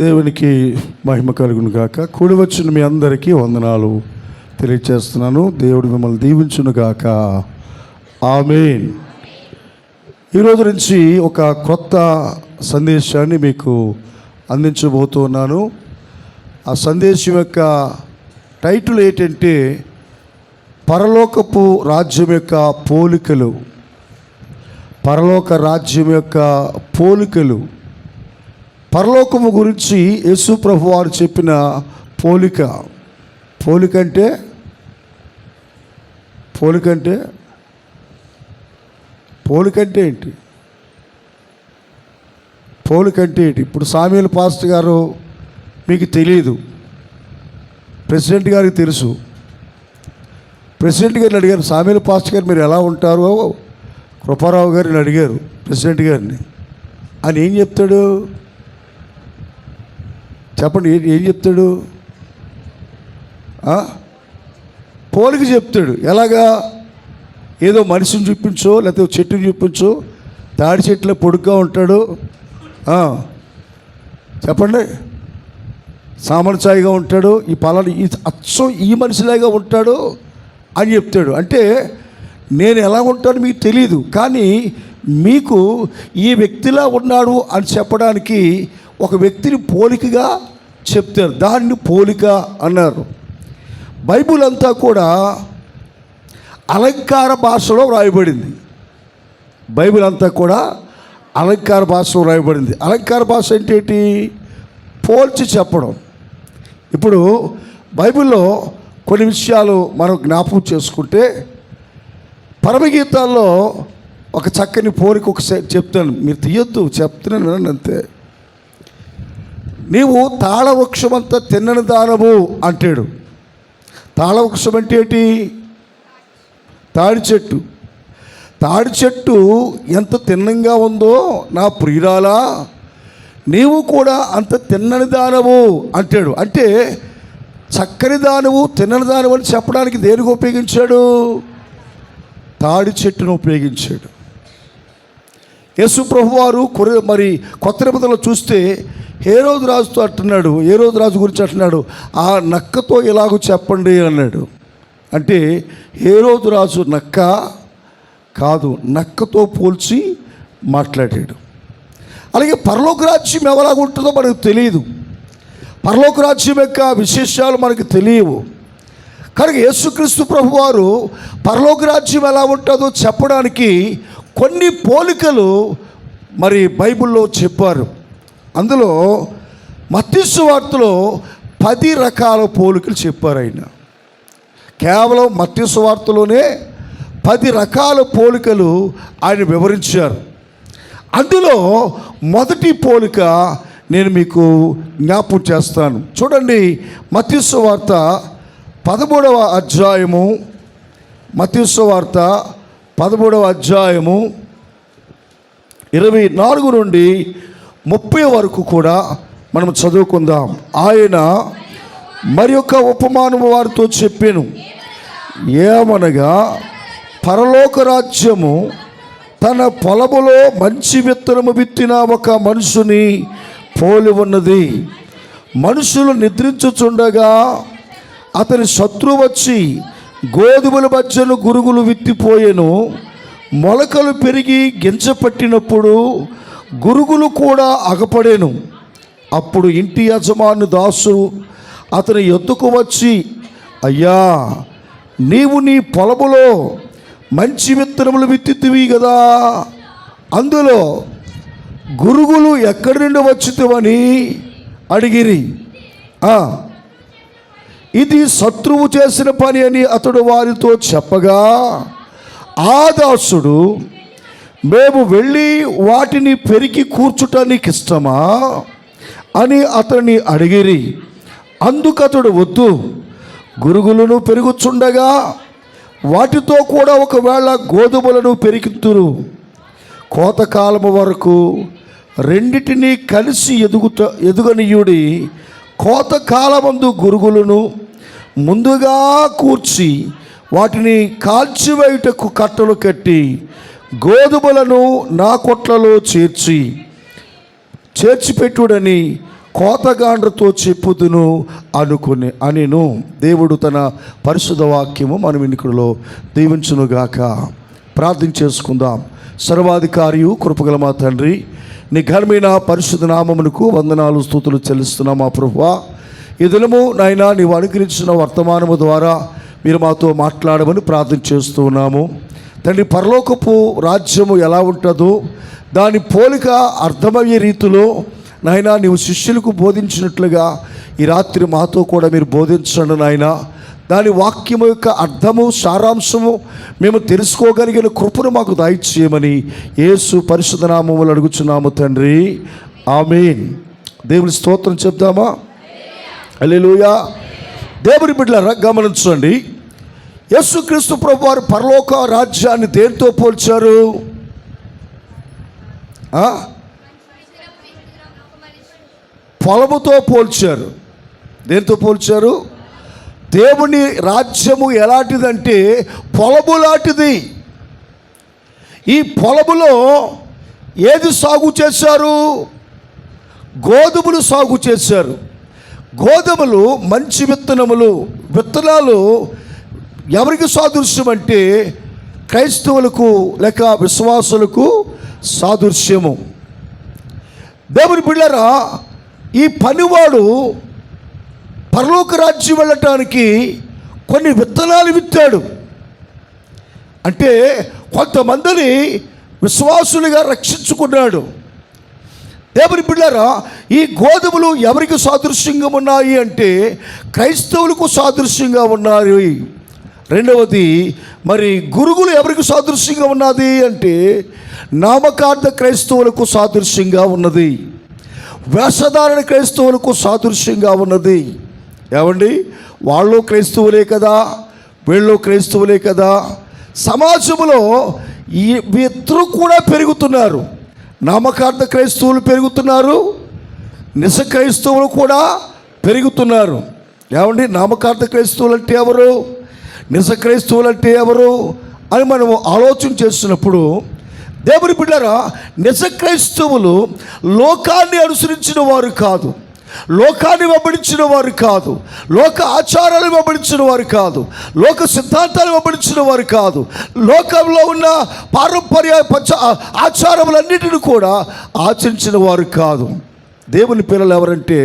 దేవునికి మహిమ కలుగును గాక. కూడి వచ్చిన మీ అందరికీ వందనాలు తెలియజేస్తున్నాను. దేవుడు మిమ్మల్ని దీవించును గాక. ఆమేన్. ఈరోజు నుంచి ఒక కొత్త సందేశాన్ని మీకు అందించబోతున్నాను. ఆ సందేశం యొక్క టైటిల్ ఏంటంటే పరలోకపు రాజ్యం యొక్క పోలికలు. పరలోక రాజ్యం యొక్క పోలికలు. పరలోకము గురించి యేసు ప్రభు వారు చెప్పిన పోలిక. పోలికంటే ఏంటి? పోలికంటే ఏంటి? ఇప్పుడు సామ్యూయల్ పాస్టర్ గారు మీకు తెలియదు, ప్రెసిడెంట్ గారికి తెలుసు. ప్రెసిడెంట్ గారిని అడిగారు, సామ్యూయల్ పాస్టర్ గారు మీరు ఎలా ఉంటారో కృపారావు గారిని అడిగారు ప్రెసిడెంట్ గారిని. అని ఏం చెప్తాడు చెప్పండి? ఏం చెప్తాడు? పోలిక చెప్తాడు. ఎలాగా? ఏదో మనిషిని చూపించో లేకపోతే చెట్టుని చూపించో, తాడి చెట్లో పొడుగ్గా ఉంటాడు, చెప్పండి, సామర్థ్యంగా ఉంటాడు, ఈ పలానా ఈ అచ్చం ఈ మనిషిలాగా ఉంటాడు అని చెప్తాడు. అంటే నేను ఎలా ఉంటానో మీకు తెలియదు, కానీ మీకు ఈ వ్యక్తిలా ఉన్నాడు అని చెప్పడానికి ఒక వ్యక్తిని పోలికగా చెప్తారు. దాన్ని పోలిక అన్నారు. బైబిల్ అంతా కూడా అలంకార భాషలో వ్రాయబడింది. బైబిల్ అంతా కూడా అలంకార భాషలో వ్రాయబడింది. అలంకార భాష అంటే ఏంటి? పోల్చి చెప్పడం. ఇప్పుడు బైబిల్లో కొన్ని విషయాలు మనం జ్ఞాపకం చేసుకుంటే, పరమగీతాల్లో ఒక చక్కని పోలిక ఒకసారి చెప్తాను, మీరు తీయొద్దు, చెప్తున్నాను అంతే. నీవు తాళవృక్షమంతా తిన్నని దానవు అంటాడు. తాళవృక్షం అంటే ఏంటి? తాడి చెట్టు. తాడి చెట్టు ఎంత తిన్నంగా ఉందో నా ప్రియురాలా, నీవు కూడా అంత తిన్నని దానవు అంటాడు. అంటే చక్కని దానవు, తిన్నని దానవు అని చెప్పడానికి దేనికి ఉపయోగించాడు? తాడి చెట్టును ఉపయోగించాడు. యేసు ప్రభు వారు మరి కొత్త నిబంధనలో చూస్తే హేరోదు రాజుతో అంటున్నాడు, హేరోదు రాజు గురించి అంటున్నాడు, ఆ నక్కతో ఇలాగూ చెప్పండి అన్నాడు. అంటే హేరోదు రాజు నక్క కాదు, నక్కతో పోల్చి మాట్లాడాడు. అలాగే పరలోక రాజ్యం ఎవలాగా ఉంటుందో మనకు తెలియదు. పరలోక రాజ్యం యొక్క విశేషాలు మనకు తెలియవు. కనుక యేసుక్రీస్తు ప్రభు వారు పరలోక రాజ్యం ఎలా ఉంటుందో చెప్పడానికి కొన్ని పోలికలు మరి బైబిల్లో చెప్పారు. అందులో మత్తయి సువార్తలో 10 రకాల పోలికలు చెప్పారు ఆయన. కేవలం మత్తయి సువార్తలోనే 10 రకాల పోలికలు ఆయన వివరించారు. అందులో మొదటి పోలిక నేను మీకు జ్ఞాపకం చేస్తాను. చూడండి, మత్తయి సువార్త 13వ అధ్యాయము, మత్తయి సువార్త 13వ అధ్యాయము 24 నుండి 30 వరకు కూడా మనం చదువుకుందాం. ఆయన మరి యొక్క ఉపమానము వారితో చెప్పాను, ఏమనగా పరలోక రాజ్యము తన పొలములో మంచి విత్తనము విత్తిన ఒక మనుషుని పోలి ఉన్నది. మనుషులు నిద్రించుచుండగా అతని శత్రువు వచ్చి గోధుమల మధ్యను గురుగులు విత్తిపోయెను. మొలకలు పెరిగి గింజపట్టినప్పుడు గురుగులు కూడా అగపడేను. అప్పుడు ఇంటి యజమాని దాసు అతని ఎద్దుకు వచ్చి, అయ్యా, నీవు నీ పొలములో మంచి విత్తనములు విత్తితివి కదా, అందులో గురుగులు ఎక్కడి నుండి వచ్చితివని అడిగిరి. ఇది శత్రువు చేసిన పని అని అతడు వారితో చెప్పగా, ఆ దాసుడు, మేము వెళ్ళి వాటిని పెరికి కూర్చుటానికి ఇష్టమా అని అతన్ని అడిగిరి. అందుకతడు, వద్దు, గురుగులను పెరుగుచుండగా వాటితో కూడా ఒకవేళ గోధుమలను పెరికితురు, కోతకాలము వరకు రెండిటినీ కలిసి ఎదుగనీయుడి. కోతకాలమందు గురుగులను ముందుగా కూర్చి వాటిని కాల్చివేయుటకు కట్టలు కట్టి గోధుమలను నా కొట్లలో చేర్చిపెట్టుడని కోతగాండ్రతో చెప్పుదును అనెను. దేవుడు తన పరిశుద్ధ వాక్యము మన వినికిడిలో దీవించునుగాక. ప్రార్థన చేసుకుందాం. సర్వాధికారియు కృపగల మా తండ్రి, నీ ఘనమైన పరిశుద్ధ నామమునకు వందనాలు స్తుతులు చెల్లిస్తున్నాం మా ప్రభువా. ఈ దినము నాయనా నీవు అనుగ్రహించిన వర్తమానము ద్వారా మీరు మాతో మాట్లాడమని ప్రార్థన చేస్తూ ఉన్నాము తండ్రి. పరలోకపు రాజ్యము ఎలా ఉంటుందో దాని పోలిక అర్థమయ్యే రీతిలో నాయనా నీవు శిష్యులకు బోధించినట్లుగా ఈ రాత్రి మాతో కూడా మీరు బోధించండి నాయనా. దాని వాక్యము యొక్క అర్థము సారాంశము మేము తెలుసుకోగలిగిన కృపను మాకు దయచేయమని యేసు పరిశుద్ధ నామములో అడుగుచున్నాము తండ్రి, ఆమేన్. దేవుని స్తోత్రం చెప్దామా? హల్లెలూయా. దేవుని బిడ్డలారా గమనించండి, యేసుక్రీస్తు ప్రభువారు పరలోక రాజ్యాన్ని దేనితో పోల్చారు? పొలముతో పోల్చారు. దేనితో పోల్చారు? దేవుని రాజ్యము ఎలాంటిదంటే పొలము లాంటిది. ఈ పొలములో ఏది సాగు చేశారు? గోధుమలు సాగు చేశారు. గోధుమలు మంచి విత్తనాలు ఎవరికి సాదృశ్యం అంటే క్రైస్తవులకు లేక విశ్వాసులకు సాదృశ్యము. దేవుని బిడ్డలారా, ఈ పనివాడు పరలోక రాజ్యం వెళ్ళటానికి కొన్ని విత్తనాలు విత్తాడు. అంటే కొంతమందిని విశ్వాసులుగా రక్షించుకున్నాడు. దేవుని బిడ్డలారా, ఈ గోధుమలు ఎవరికి సాదృశ్యంగా ఉన్నాయి అంటే క్రైస్తవులకు సాదృశ్యంగా ఉన్నాయి. రెండవది, మరి గురుగులు ఎవరికి సాదృశ్యంగా ఉన్నది అంటే నామకార్థ క్రైస్తవులకు సాదృశ్యంగా ఉన్నది. వేషధారణ క్రైస్తవులకు సాదృశ్యంగా ఉన్నది. ఏమండి, వాళ్ళు క్రైస్తవులే కదా, వీళ్ళు క్రైస్తవులే కదా. సమాజంలో ఈ ఇద్దరు కూడా పెరుగుతున్నారు. నామకార్థ క్రైస్తవులు పెరుగుతున్నారు, నిజ క్రైస్తవులు కూడా పెరుగుతున్నారు. ఏమండి, నామకార్థ క్రైస్తవులు అంటే ఎవరు, నిజ క్రైస్తవులు అంటే ఎవరు అని మనం ఆలోచన చేస్తున్నప్పుడు, దేవుని బిడ్డలారా, నిజ క్రైస్తవులు లోకాన్ని అనుసరించిన వారు కాదు, లోకాన్ని వెంబడించిన వారు కాదు, లోక ఆచారాలు వెంబడించిన వారు కాదు, లోక సిద్ధాంతాలు వెంబడించిన వారు కాదు, లోకంలో ఉన్న పారంపర్య ఆచారములన్నిటిని కూడా ఆచరించిన వారు కాదు. దేవుని పిల్లలు ఎవరంటే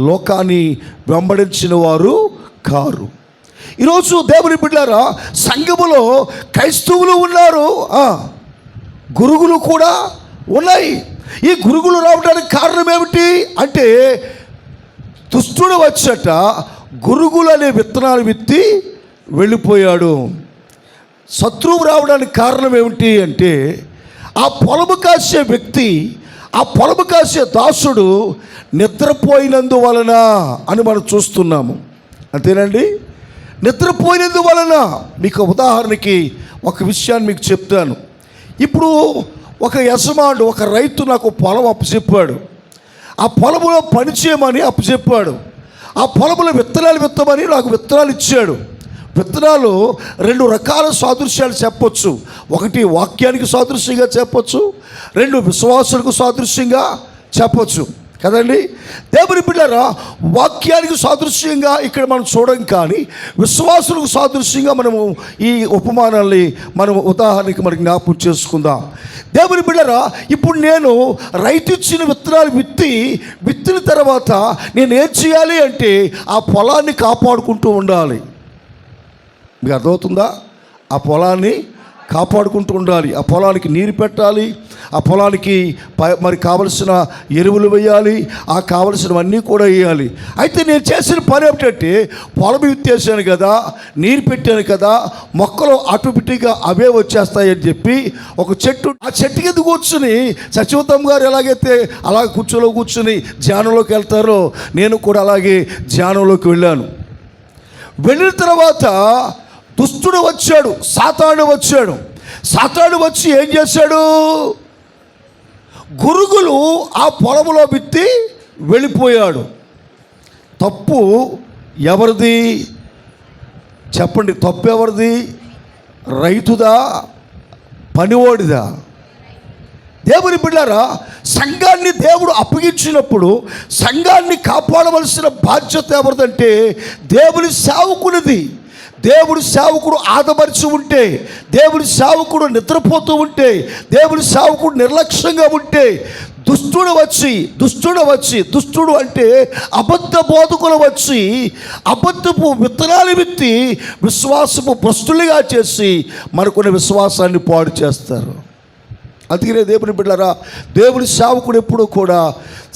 లోకాన్ని వెంబడించిన వారు కారు. ఈరోజు దేవుని బిడ్డలారా, సంఘములో క్రైస్తవులు ఉన్నారు, గురుగులు కూడా ఉన్నాయి. ఈ గురుగులు రావడానికి కారణం ఏమిటి అంటే దుష్టుడు వచ్చట గురుగులు అనే విత్తనాలు విత్తి వెళ్ళిపోయాడు. శత్రువు రావడానికి కారణం ఏమిటి అంటే ఆ పొలము కాసే వ్యక్తి, ఆ పొలము కాసే దాసుడు నిద్రపోయినందువలన అని మనం చూస్తున్నాము. అంతేనండి, నిద్రపోయినందువలన. మీకు ఉదాహరణకి ఒక విషయాన్ని మీకు చెప్తాను. ఇప్పుడు ఒక యజమానుడు, ఒక రైతు నాకు పొలం అప్పచెప్పాడు. ఆ పొలంలో పని చేయమని అప్పచెప్పాడు. ఆ పొలంలో విత్తనాలు విత్తమని నాకు విత్తనాలు ఇచ్చాడు. విత్తనాలు రెండు రకాల సాదృశ్యాలు చెప్పొచ్చు. ఒకటి వాక్యానికి సాదృశ్యంగా చెప్పొచ్చు, రెండు విశ్వాసులకు సాదృశ్యంగా చెప్పొచ్చు కదండి. దేవుని బిడ్డలారా, వాక్యానికి సాదృశ్యంగా ఇక్కడ మనం చూడం, కానీ విశ్వాసులకు సాదృశ్యంగా మనము ఈ ఉపమానాల్ని మనం ఉదాహరణకి మనకి జ్ఞాపకం చేసుకుందాం. దేవుని బిడ్డలారా, ఇప్పుడు నేను రైతు ఇచ్చిన విత్తనాలు విత్తిన తర్వాత నేను ఏం చేయాలి అంటే ఆ పొలాన్ని కాపాడుకుంటూ ఉండాలి. మీకు అర్థమవుతుందా? ఆ పొలాన్ని కాపాడుకుంటూ ఉండాలి. ఆ పొలానికి నీరు పెట్టాలి, ఆ పొలానికి మరి కావలసిన ఎరువులు వేయాలి, ఆ కావలసినవన్నీ కూడా వేయాలి. అయితే నేను చేసిన పని ఏమిటంటే పొలం విత్తేసాను కదా, నీరు పెట్టాను కదా, మొక్కలు ఆటోమేటిక్గా అవే వచ్చేస్తాయని చెప్పి ఒక చెట్టు, ఆ చెట్టు కింద కూర్చుని సచివతమ్మ గారు ఎలాగైతే అలా కూర్చొని ధ్యానంలోకి వెళ్తారో నేను కూడా అలాగే ధ్యానంలోకి వెళ్ళాను. వెళ్ళిన తర్వాత దుష్టుడు వచ్చాడు, సాతాను వచ్చి ఏం చేశాడు? గురుగులు ఆ పొలంలో విత్తి వెళ్ళిపోయాడు. తప్పు ఎవరిది చెప్పండి? తప్పు ఎవరిది? రైతుదా, పనివాడిదా? దేవుని బిడ్డారా, సంఘాన్ని దేవుడు అప్పగించినప్పుడు సంఘాన్ని కాపాడవలసిన బాధ్యత ఎవరిదంటే దేవుని సేవకునిది. దేవుడి సేవకుడు ఆదమరిచి ఉంటే, దేవుడి సేవకుడు నిద్రపోతూ ఉంటే, దేవుడి సేవకుడు నిర్లక్ష్యంగా ఉంటే దుష్టుడు అంటే అబద్ధ బోధకులు వచ్చి అబద్ధపు విత్తనాలు విత్తి విశ్వాసపు భ్రష్టులుగా చేసి మనకున్న విశ్వాసాన్ని పాడు చేస్తారు. అందుకనే దేవుని బిడ్డలారా, దేవుని సేవకుడు ఎప్పుడూ కూడా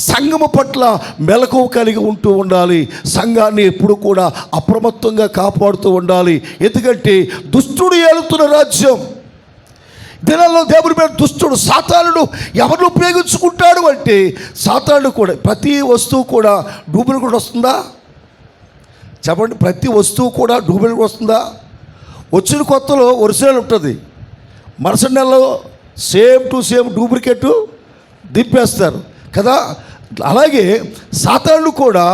సంఘము పట్ల మెలకువ కలిగి ఉంటూ ఉండాలి. సంఘాన్ని ఎప్పుడు కూడా అప్రమత్తంగా కాపాడుతూ ఉండాలి. ఎందుకంటే దుష్టుడు ఏలుతున్న రాజ్యం. దినాల్లో దేవుని మీద దుష్టుడు సాతానుడు ఎవరిని ఉపయోగించుకుంటాడు అంటే, సాతానుడు కూడా ప్రతి వస్తువు కూడా డూప్లికేట్ వస్తుందా చెప్పండి? ప్రతి వస్తువు కూడా డూప్లికేట్ వస్తుందా? వచ్చిన కొత్తలో ఒరిజినల్ ఉంటుంది, మరుసటి నెలలో సేమ్ టు సేమ్ డూప్లికేట్ దింపేస్తారు కదా. అలాగే సాతానుడు కూడా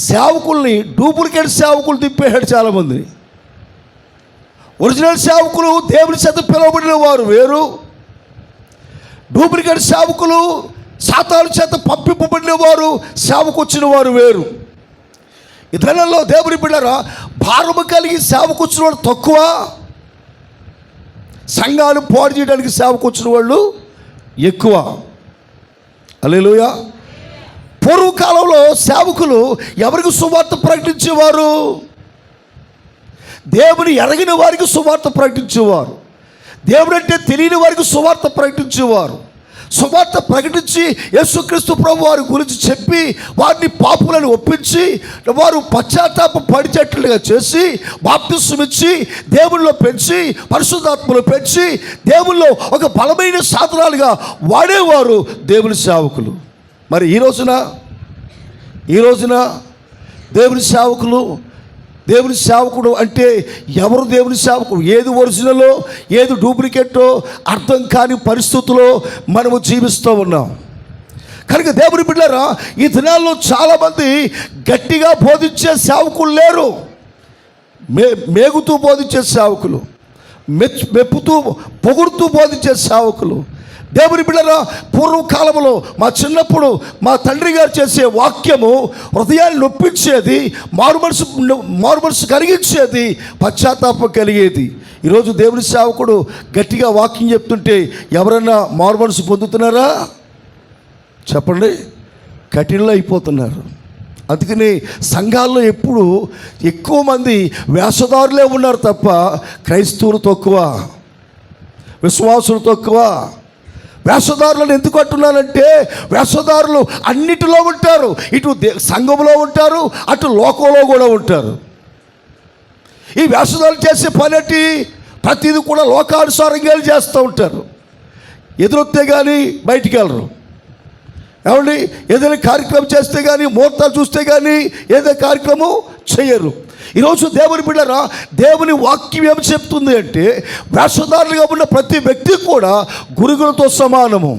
సేవకుల్ని డూప్లికేట్ సేవకులు దింపేశాడు చాలామంది. ఒరిజినల్ సేవకులు దేవుని చేత పిలువబడిన వారు వేరు, డూప్లికేట్ సేవకులు సాతాను చేత పంపింపబడిన వారు, సేవకు వచ్చిన వారు వేరు. ఈ దినాల్లో దేవుని బిడ్డలారా, భారము కలిగి సేవకు వచ్చిన వాడు తక్కువ, సంఘాలు పాడు చేయడానికి సేవకు వచ్చిన వాళ్ళు ఎక్కువ. హల్లెలూయా. పూర్వకాలంలో సేవకులు ఎవరికి సువార్త ప్రకటించేవారు? దేవుని ఎరగిన వారికి సువార్త ప్రకటించేవారు, దేవుడు అంటే తెలియని వారికి సువార్త ప్రకటించేవారు. సువార్త ప్రకటించి యేసుక్రీస్తు ప్రభు వారి గురించి చెప్పి వారిని పాపులను ఒప్పించి వారు పశ్చాత్తాప పడిచేట్లుగా చేసి బాప్తిస్మం ఇచ్చి దేవుళ్ళలో పెంచి పరిశుద్ధాత్మలో పెంచి దేవుళ్ళో ఒక బలమైన సాధనాలుగా వాడేవారు దేవుని సేవకులు. మరి ఈ రోజున దేవుని సేవకుడు అంటే ఎవరు? దేవుని సేవకుడు ఏది ఒరిజినలో ఏది డూప్లికేటో అర్థం కాని పరిస్థితుల్లో మనము జీవిస్తూ ఉన్నాం. కనుక దేవుని బిడ్డలారా, ఈ దినాల్లో చాలామంది గట్టిగా బోధించే సేవకులు లేరు. మేగుతూ బోధించే సేవకులు, మెప్పుతూ పొగుడుతూ బోధించే సేవకులు. దేవుని బిడ్డలారా, పూర్వకాలంలో మా చిన్నప్పుడు మా తండ్రి గారు చేసే వాక్యము హృదయాన్ని నొప్పించేది, మారు మనసు కలిగించేది, పశ్చాత్తాపం కలిగేది. ఈరోజు దేవుని సేవకుడు గట్టిగా వాక్యం చెప్తుంటే ఎవరన్నా మారు మనసు పొందుతున్నారా చెప్పండి? కఠినలో అయిపోతున్నారు. అందుకని సంఘాల్లో ఎప్పుడు ఎక్కువ మంది వేషధారులే ఉన్నారు తప్ప క్రైస్తవులు తక్కువ, విశ్వాసులు తక్కువ. వేషధారులను ఎందుకు అంటున్నానంటే, వేషధారులు అన్నిటిలో ఉంటారు. ఇటు సంఘంలో ఉంటారు, అటు లోకంలో కూడా ఉంటారు. ఈ వేషధారులు చేసే పని ఏంటి? ప్రతిదీ కూడా లోకానుసారంగా చేస్తూ ఉంటారు. ఎదురొస్తే కానీ బయటికి వెళ్ళరు. ఏమండి, ఏదైనా కార్యక్రమం చేస్తే కానీ, ముహూర్తాలు చూస్తే కానీ ఏదైనా కార్యక్రమం చేయరు. ఈరోజు దేవుని బిడ్డలారా, దేవుని వాక్యం ఏమి చెప్తుంది అంటే, వేషధారులుగా ఉన్న ప్రతి వ్యక్తి కూడా గురుగులతో సమానము.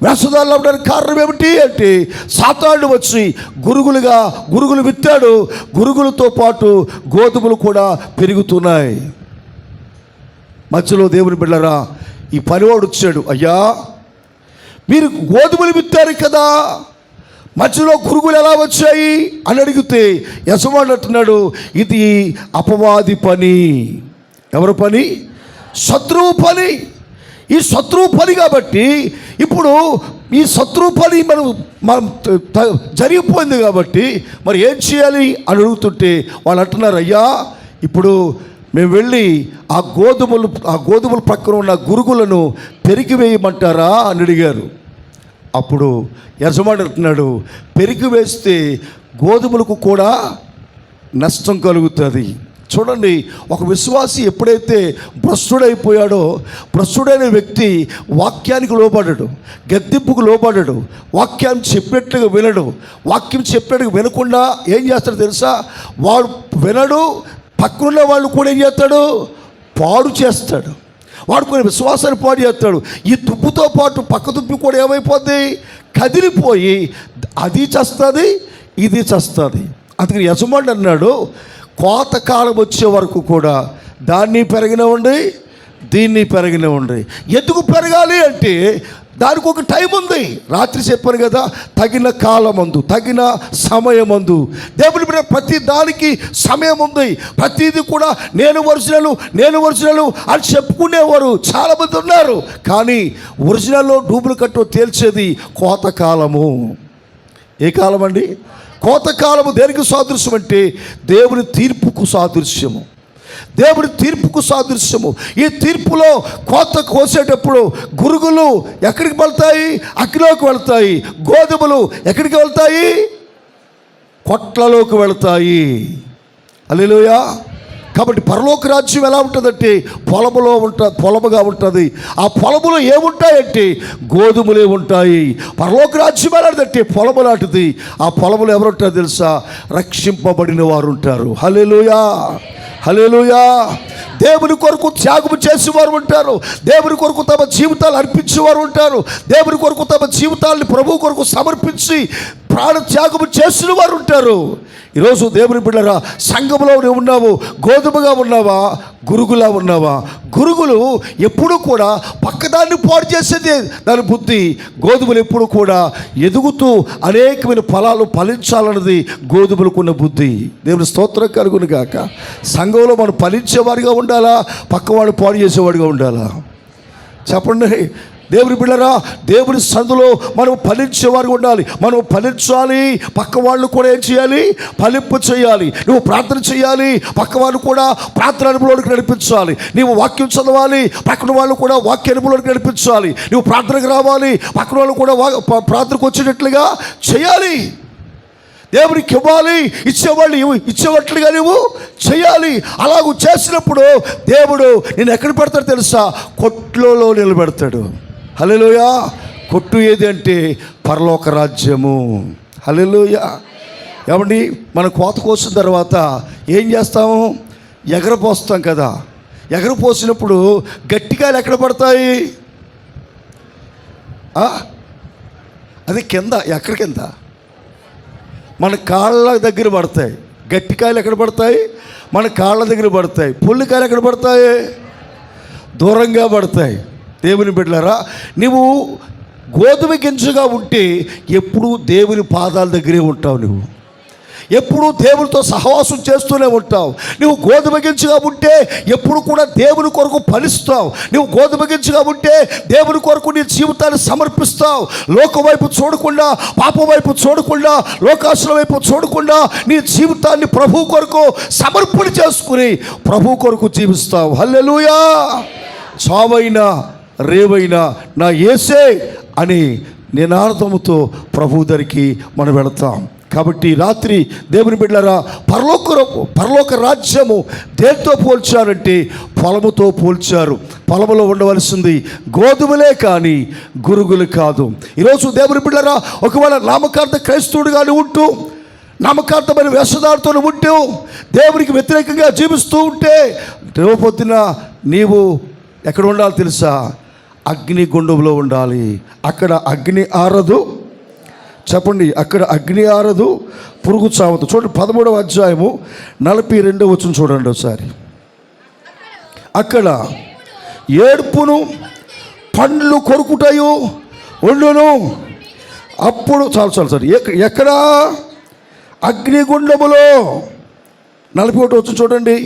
వేషధారులు అవ్వడానికి కారణం ఏమిటి అంటే, సాతానుడు వచ్చి గురుగులు విత్తాడు, గురుగులతో పాటు గోధుమలు కూడా పెరుగుతున్నాయి. మధ్యలో దేవుని బిడ్డలారా, ఈ పనివాడు వచ్చాడు. అయ్యా, మీరు గోధుమలు విత్తారు కదా, మధ్యలో గురుగులు ఎలా వచ్చాయి అని అడిగితే యజమానుడు అంటున్నాడు, ఇది అపవాది పని. ఎవరి పని? శత్రువు పని. ఈ శత్రువు పని కాబట్టి ఇప్పుడు ఈ శత్రువు పని మనం జరిగిపోయింది కాబట్టి మరి ఏం చేయాలి అని అడుగుతుంటే వాళ్ళు అంటున్నారు, అయ్యా ఇప్పుడు మేము వెళ్ళి ఆ గోధుమల పక్కన ఉన్న గురుగులను పెరిగివేయమంటారా అని అడిగారు. అప్పుడు యజమాని అంటున్నాడు, పెరిగి వేస్తే గోధుమలకు కూడా నష్టం కలుగుతుంది. చూడండి, ఒక విశ్వాసి ఎప్పుడైతే భ్రష్టుడైపోయాడో, భ్రష్టుడైన వ్యక్తి వాక్యానికి లోబడడు, గద్దింపుకు లోబడడు, వాక్యాన్ని చెప్పినట్లుగా వినడు. వాక్యం చెప్పినట్టుగా వినకుండా ఏం చేస్తాడో తెలుసా? వాడు వినడు, పక్కనున్న వాళ్ళు కూడా ఏం చేస్తాడు? పాడు చేస్తాడు. వాడు కొన్ని విశ్వాసాన్ని పాడు చేస్తాడు. ఈ తుప్పుతో పాటు పక్క తుప్పు కూడా ఏమైపోద్ది? కదిలిపోయి అది చస్తుంది, ఇది చస్తుంది. అందుకని యజమానుడు అన్నాడు, కోతకాలం వచ్చే వరకు కూడా దాన్ని పెరగినవ్వండి, దీన్ని పెరగినవ్వండి. ఎందుకు పెరగాలి అంటే, దానికి ఒక టైం ఉంది. రాత్రి చెప్పాను కదా, తగిన కాలమందు, తగిన సమయమందు. దేవుని బిడ్డ ప్రతి దానికి సమయం ఉంది. ప్రతిదీ కూడా నేను ఒరిజినల్ అని చెప్పుకునేవారు చాలామంది ఉన్నారు. కానీ ఒరిజినల్లో డూప్లికేట్ తేల్చేది కోతకాలము. ఏ కాలం అండి? కోతకాలము. దేనికి సాదృశ్యం అంటే దేవుని తీర్పుకు సాదృశ్యము. దేవుని తీర్పుకు సాదృశ్యము. ఈ తీర్పులో కోత కోసేటప్పుడు గురుగులు ఎక్కడికి వెళ్తాయి? అగ్నిలోకి వెళ్తాయి. గోధుమలు ఎక్కడికి వెళ్తాయి? కొట్లలోకి వెళ్తాయి. హల్లెలూయా. కాబట్టి పరలోక రాజ్యం ఎలా ఉంటుందంటే పొలముగా ఉంటుంది. ఆ పొలములో ఏముంటాయంటే గోధుమలే ఉంటాయి. పరలోక రాజ్యం ఎలాంటిదంటే పొలము లాంటిది. ఆ పొలములో ఎవరుంటారో తెలుసా? రక్షింపబడిన వారు ఉంటారు. హల్లెలూయా, హల్లెలూయా. దేవుని కొరకు త్యాగం చేసేవారు ఉంటారు. దేవుని కొరకు తమ జీవితాలు అర్పించేవారు ఉంటారు. దేవుని కొరకు తమ జీవితాన్ని ప్రభువు కొరకు సమర్పించి ప్రాణ త్యాగం చేసిన వారు ఉంటారు. ఈరోజు దేవుని బిడ్డరా, సంఘంలో నువ్వు ఉన్నావు, గోధుమగా ఉన్నావా, గురుగులా ఉన్నావా? గురుగులు ఎప్పుడు కూడా పక్కదాన్ని పాడు చేసేది దాని బుద్ధి. గోధుమలు ఎప్పుడు కూడా ఎదుగుతూ అనేకమైన ఫలాలు ఫలించాలన్నది గోధుమలకున్న బుద్ధి. దేవుని స్తోత్రం కలుగును గాక. సంఘంలో మనం ఫలించేవాడిగా ఉండాలా, పక్కవాడు పాడు చేసేవాడిగా ఉండాలా? చెప్పండి. దేవుని బిడ్డరా, దేవుని సందులో మనం ఫలించేవారు ఉండాలి. మనం ఫలించాలి, పక్క వాళ్ళు కూడా ఏం చేయాలి? ఫలింపు చేయాలి. నువ్వు ప్రార్థన చేయాలి, పక్క వాళ్ళు కూడా ప్రార్థన అనుభవంలోకి నడిపించాలి. నీవు వాక్యం చదవాలి, పక్కన వాళ్ళు కూడా వాక్య అనుభవంలోకి నడిపించాలి. నువ్వు ప్రార్థనకు రావాలి, పక్కన వాళ్ళు కూడా ప్రార్థనకు వచ్చేటట్లుగా చేయాలి. దేవునికి ఇవ్వాలి, ఇచ్చేవట్లుగా నువ్వు చేయాలి. అలాగూ చేసినప్పుడు దేవుడు నేను ఎక్కడ పెడతాడు తెలుసా? కొట్లలో నిలబెడతాడు. హల్లెలూయా. కొట్టు ఏది అంటే పరలోక రాజ్యము. హల్లెలూయా. ఏమండి, మనం కోత కోసిన తర్వాత ఏం చేస్తాము? ఎగరపోస్తాం కదా. ఎగరపోసినప్పుడు గట్టికాయలు ఎక్కడ పడతాయి? అది కింద. ఎక్కడ కింద? మన కాళ్ళ దగ్గర పడతాయి. గట్టికాయలు ఎక్కడ పడతాయి? మన కాళ్ళ దగ్గర పడతాయి. పుల్లికాయలు ఎక్కడ పడతాయి? దూరంగా పడతాయి. దేవుని బిడ్డలారా, నువ్వు గోధుమ గింజగా ఉంటే ఎప్పుడూ దేవుని పాదాల దగ్గరే ఉంటావు. నువ్వు ఎప్పుడూ దేవునితో సహవాసం చేస్తూనే ఉంటావు. నువ్వు గోధుమ గింజగా ఉంటే ఎప్పుడు కూడా దేవుని కొరకు ఫలిస్తావు. నువ్వు గోధుమ గింజగా ఉంటే దేవుని కొరకు నీ జీవితాన్ని సమర్పిస్తావు. లోకం వైపు చూడకుండా, పాపం వైపు చూడకుండా, లోకాసుల వైపు చూడకుండా నీ జీవితాన్ని ప్రభు కొరకు సమర్పణ చేసుకుని ప్రభు కొరకు జీవిస్తావు. హల్లెలూయా. చావైనా రేవైనా నా యేసే అని నినాదముతో ప్రభు దగ్గరికి మనం వెళతాం. కాబట్టి రాత్రి దేవుని బిడ్డలారా, పరలోక రాజ్యము దేనితో పోల్చారంటే పొలముతో పోల్చారు. పొలములో ఉండవలసింది గోధుమలే కానీ గురుగులు కాదు. ఈరోజు దేవుని బిడ్డలారా, ఒకవేళ నామకార్థ క్రైస్తవుడుగానే ఉంటూ, నామకార్థమైన వేషధారుతో ఉంటూ, దేవునికి వ్యతిరేకంగా జీవిస్తూ ఉంటే రేపొద్దున నీవు ఎక్కడ ఉండాలి తెలుసా? అగ్నిగుండంలో ఉండాలి. అక్కడ అగ్ని ఆరదు. చెప్పండి, అక్కడ అగ్ని ఆరదు, పురుగు చావదు. చూడండి 13వ అధ్యాయము 42వ వచనం చూడండి ఒకసారి. అక్కడ ఏడ్పును పండ్లు కొరుకుటయు ఉండును. అప్పుడు చాలు ఎక్కడ? అగ్నిగుండములో. 41వ వచనం చూడండి.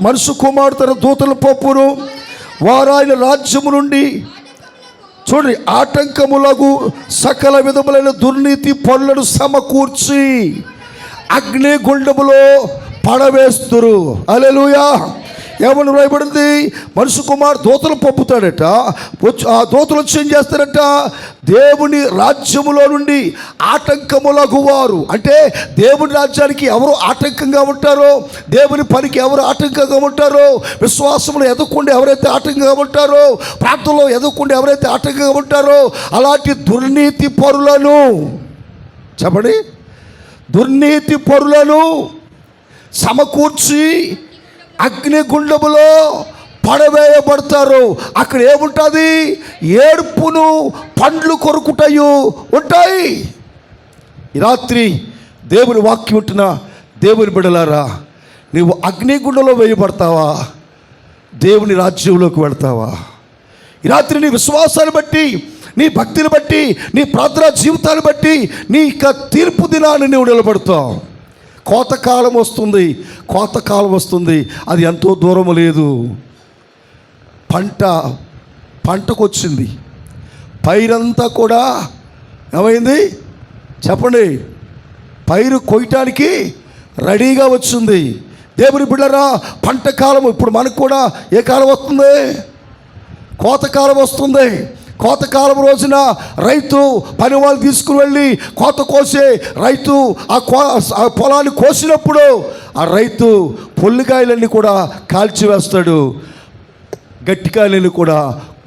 మనుషు కుమారుడు తన దూతల పప్పును వారు ఆయన రాజ్యము నుండి చూడండి ఆటంకములకు సకల విధములైన దుర్నీతి పనులను సమకూర్చి అగ్నిగుండములో పడవేస్తురు. హల్లెలూయా. ఏమని రాయబడింది? మనుషు కుమారు దూతలు పంపుతాడట. ఆ దూతలు వచ్చి ఏం చేస్తారట? దేవుని రాజ్యములో నుండి ఆటంకములకు వారు, అంటే దేవుని రాజ్యానికి ఎవరు ఆటంకంగా ఉంటారో, దేవుని పనికి ఎవరు ఆటంకంగా ఉంటారో, విశ్వాసంలో ఎదగకుండా ఎవరైతే ఆటంకంగా ఉంటారో, ప్రార్థనలో ఎదగకుండా ఎవరైతే ఆటంకంగా ఉంటారో, అలాంటి దుర్నీతి పరులను, చెప్పండి, దుర్నీతి పరులను సమకూర్చి అగ్నిగుండములో పడవేయబడతారు. అక్కడ ఏముంటుంది? ఏడుపును పండ్లు కొరుకుటయు ఉంటాయి. ఈ రాత్రి దేవుని వాక్యం ఉంటున్న దేవుని బిడ్డలారా, నీవు అగ్నిగుండంలో వేయబడతావా? దేవుని రాజ్యంలోకి వెళ్తావా? ఈ రాత్రి నీ విశ్వాసాన్ని బట్టి, నీ భక్తిని బట్టి, నీ ప్రార్థనా జీవితాన్ని బట్టి నీ తీర్పు దినాన్ని నువ్వు నిలబడతావు. కోతకాలం వస్తుంది, కోతకాలం వస్తుంది. అది ఎంతో దూరం లేదు. పంటకు వచ్చింది. పైరంతా కూడా ఏమైంది చెప్పండి? పైరు కొయ్యటానికి రెడీగా వచ్చింది. దేవుని బిడ్డలారా, పంట కాలం ఇప్పుడు మనకు కూడా ఏ కాలం వస్తుంది? కోతకాలం వస్తుంది. కోతకాలం రోజున రైతు పని వాళ్ళు తీసుకుని వెళ్ళి కోత కోసే రైతు ఆ పొలాన్ని కోసినప్పుడు ఆ రైతు పొల్లికాయలన్నీ కూడా కాల్చివేస్తాడు, గట్టికాయలని కూడా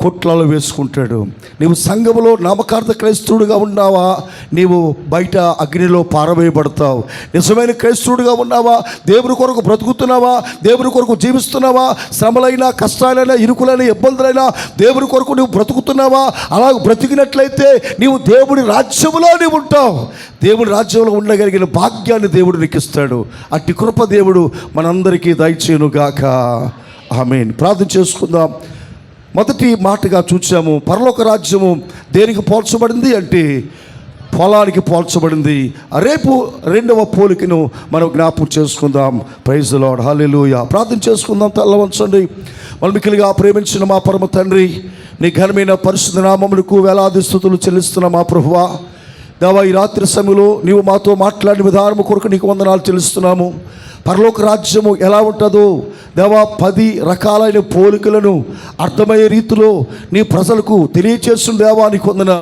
కొట్లలో వేసుకుంటాడు. నీవు సంఘములో నామకార్థ క్రైస్తవుడిగా ఉన్నావా? నీవు బయట అగ్నిలో పారవేయబడతావు. నిజమైన క్రైస్తవుడిగా ఉన్నావా? దేవుని కొరకు బ్రతుకుతున్నావా? దేవుని కొరకు జీవిస్తున్నావా? శ్రమలైనా, కష్టాలైనా, ఇరుకులైనా, ఇబ్బందులైనా దేవుని కొరకు నువ్వు బ్రతుకుతున్నావా? అలా బ్రతికినట్లయితే నీవు దేవుని రాజ్యములో నీవు ఉంటావు. దేవుని రాజ్యంలో ఉండగలిగిన భాగ్యాన్ని దేవుడు నీకు ఇస్తాడు. అట్టి కృప దేవుడు మనందరికీ దయచేయునుగాక. ఆమేన్. ప్రార్థన చేసుకుందాం. మొదటి మాటగా చూసాము, పరలోక రాజ్యము దేనికి పోల్చబడింది అంటే పొలానికి పోల్చబడింది. రేపు రెండవ పోలికను మనం జ్ఞాపకం చేసుకుందాం. ప్రైజ్ ది లార్డ్, హల్లెలూయా. ప్రార్థన చేసుకుందాం. తల వంచండి. మిక్కిలిగా ప్రేమించిన మా పరమ తండ్రి, నీ ఘనమైన పరిశుద్ధ నామమునకు వేలాది స్తుతులు చెల్లిస్తున్న మా ప్రభువా, దేవా, ఈ రాత్రి సమయంలో నీవు మాతో మాట్లాడిన విధానము కొరకు నీకు వందనాలు చెల్లిస్తున్నాము. పరలోక రాజ్యము ఎలా ఉంటుందో దేవా, 10 రకాలైన పోలికలను అర్థమయ్యే రీతిలో నీ ప్రజలకు తెలియచేస్తున్న దేవా నీకు వందనాలు.